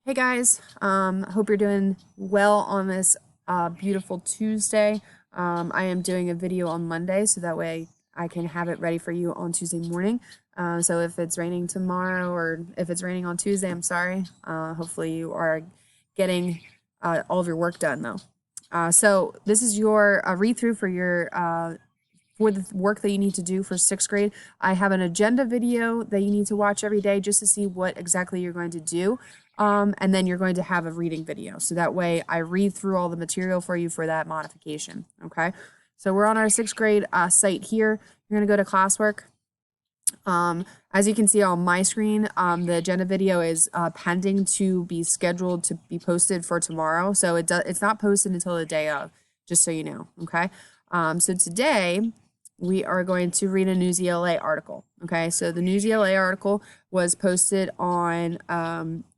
Hey guys, hope you're doing well on this beautiful Tuesday. I am doing a video on Monday so that way I can have it ready for you on Tuesday morning. So if it's raining tomorrow or if it's raining on Tuesday, I'm sorry. Hopefully you are getting all of your work done though. So this is your read through for the work that you need to do for sixth grade. I have an agenda video that you need to watch every day just to see what exactly you're going to do. And then you're going to have a reading video. So that way I read through all the material for you for that modification. Okay. So we're on our sixth grade site here. You're going to go to classwork. As you can see on my screen, the agenda video is pending to be scheduled to be posted for tomorrow. So it's not posted until the day of, just so you know. Okay. So today we are going to read a News ELA article. Okay. So the News ELA article was posted on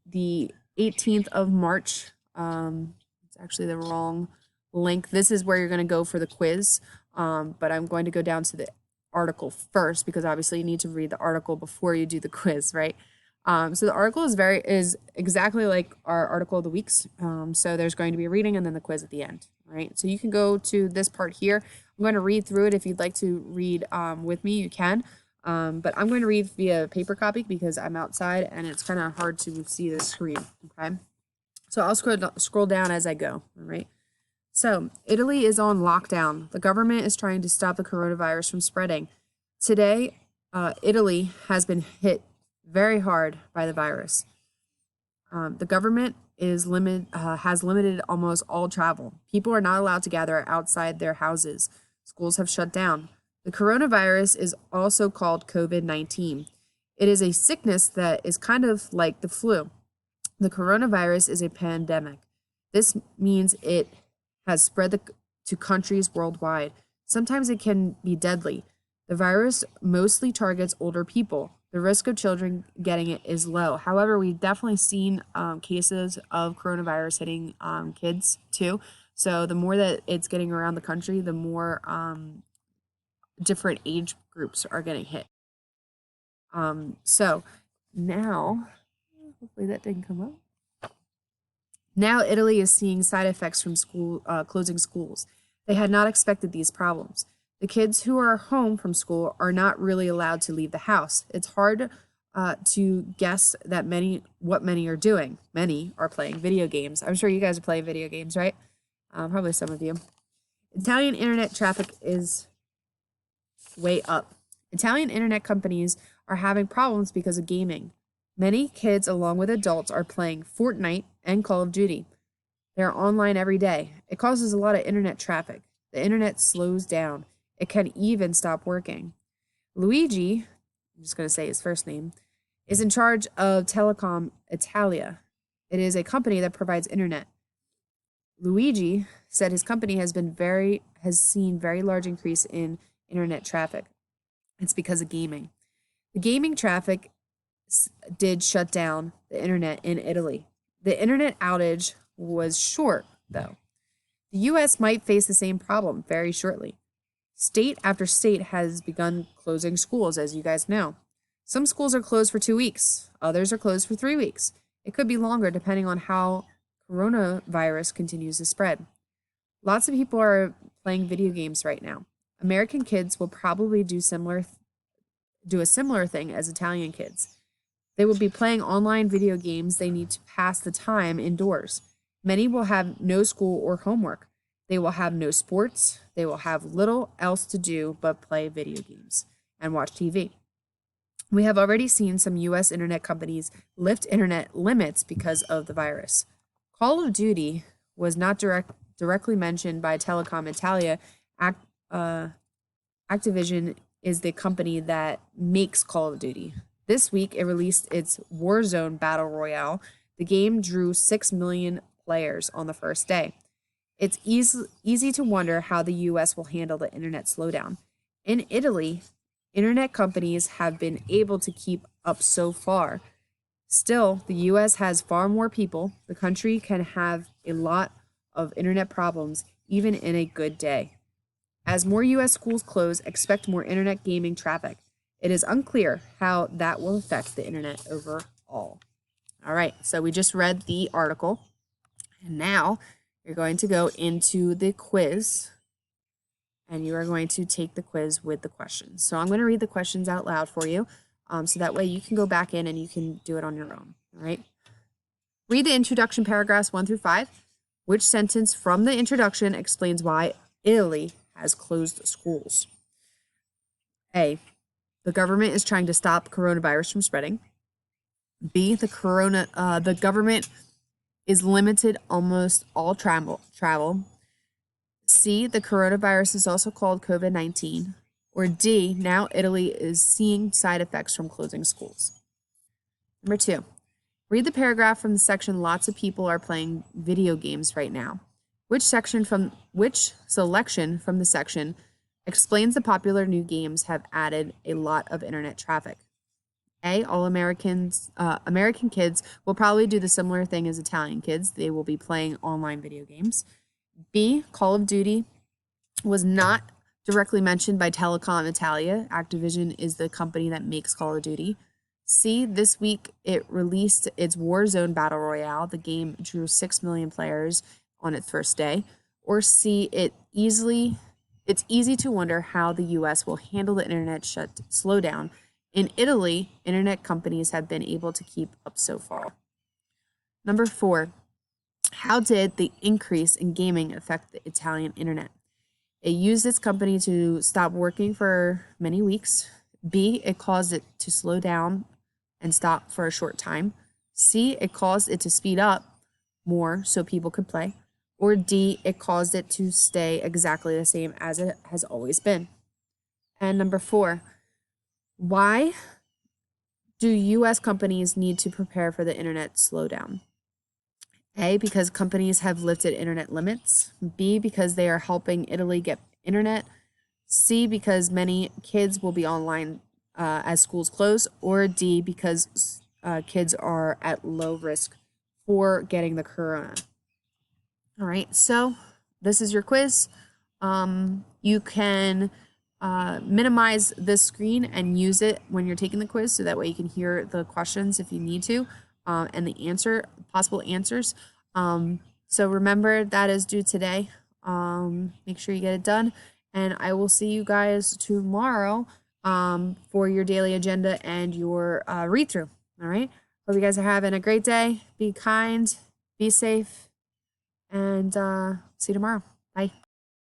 the 18th of March. It's actually the wrong link. This is where you're going to go for the quiz. But I'm going to go down to the article first because obviously you need to read the article before you do the quiz, right? So the article is exactly like our article of the weeks. So there's going to be a reading and then the quiz at the end, right? So you can go to this part here. I'm going to read through it. If you'd like to read with me, you can. But I'm going to read via paper copy because I'm outside and it's kind of hard to see the screen, okay? So I'll scroll down as I go, all right? So Italy is on lockdown. The government is trying to stop the coronavirus from spreading. Today, Italy has been hit very hard by the virus. The government has limited almost all travel. People are not allowed to gather outside their houses. Schools have shut down. The coronavirus is also called COVID-19. It is a sickness that is kind of like the flu. The coronavirus is a pandemic. This means it has spread to countries worldwide. Sometimes it can be deadly. The virus mostly targets older people. The risk of children getting it is low. However, we've definitely seen cases of coronavirus hitting kids too. So the more that it's getting around the country, the more different age groups are getting hit. So now, hopefully that didn't come up. Now Italy is seeing side effects from closing schools. They had not expected these problems. The kids who are home from school are not really allowed to leave the house. It's hard to guess that what many are doing. Many are playing video games. I'm sure you guys are playing video games, right? Probably some of you. Italian internet traffic is way up. Italian internet companies are having problems because of gaming. Many kids, along with adults, are playing Fortnite and Call of Duty. They're online every day. It causes a lot of internet traffic. The internet slows down. It can even stop working. Luigi, I'm just going to say his first name, is in charge of Telecom Italia. It is a company that provides internet. Luigi said his company has seen very large increase in internet traffic. It's because of gaming. The gaming traffic did shut down the internet in Italy. The internet outage was short, though. The US might face the same problem very shortly. State after state has begun closing schools, as you guys know. Some schools are closed for 2 weeks. Others are closed for 3 weeks. It could be longer depending on how coronavirus continues to spread. Lots of people are playing video games right now. American kids will probably do a similar thing as Italian kids. They will be playing online video games they need to pass the time indoors. Many will have no school or homework. They will have no sports. They will have little else to do but play video games and watch TV. We have already seen some US internet companies lift internet limits because of the virus. Call of Duty was not directly mentioned by Telecom Italia. Activision is the company that makes Call of Duty. This week, it released its Warzone Battle Royale. The game drew 6 million players on the first day. It's easy to wonder how the US will handle the internet slowdown. In Italy, internet companies have been able to keep up so far. Still, the US has far more people. The country can have a lot of internet problems, even in a good day. As more US schools close, expect more internet gaming traffic. It is unclear how that will affect the internet overall. All right, so we just read the article, and now you're going to go into the quiz, and you are going to take the quiz with the questions. So I'm going to read the questions out loud for you, so that way you can go back in and you can do it on your own. All right. Read the introduction paragraphs 1 through 5. Which sentence from the introduction explains why Italy has closed schools? A, the government is trying to stop coronavirus from spreading. B, the government is limited almost all travel. C, the coronavirus is also called COVID-19. Or D, now Italy is seeing side effects from closing schools. Number 2, read the paragraph from the section lots of people are playing video games right now. Which selection from the section explains the popular new games have added a lot of internet traffic? A, all American kids will probably do the similar thing as Italian kids. They will be playing online video games. B, Call of Duty was not directly mentioned by Telecom Italia. Activision is the company that makes Call of Duty. C, this week it released its Warzone Battle Royale. The game drew 6 million players on its first day. Or C, it's easy to wonder how the US will handle the internet slowdown. In Italy, internet companies have been able to keep up so far. Number 4, how did the increase in gaming affect the Italian internet? It used its company to stop working for many weeks. B, it caused it to slow down and stop for a short time. C, it caused it to speed up more so people could play. Or D, it caused it to stay exactly the same as it has always been. And number 4, why do U.S. companies need to prepare for the internet slowdown? A, because companies have lifted internet limits. B, because they are helping Italy get internet. C, because many kids will be online as schools close. Or D, because kids are at low risk for getting the corona. All right, so this is your quiz. You can minimize this screen and use it when you're taking the quiz, so that way you can hear the questions if you need to, and the possible answers. So remember, that is due today. Make sure you get it done, and I will see you guys tomorrow for your daily agenda and your read-through. All right, hope you guys are having a great day. Be kind, be safe, and see you tomorrow. Bye.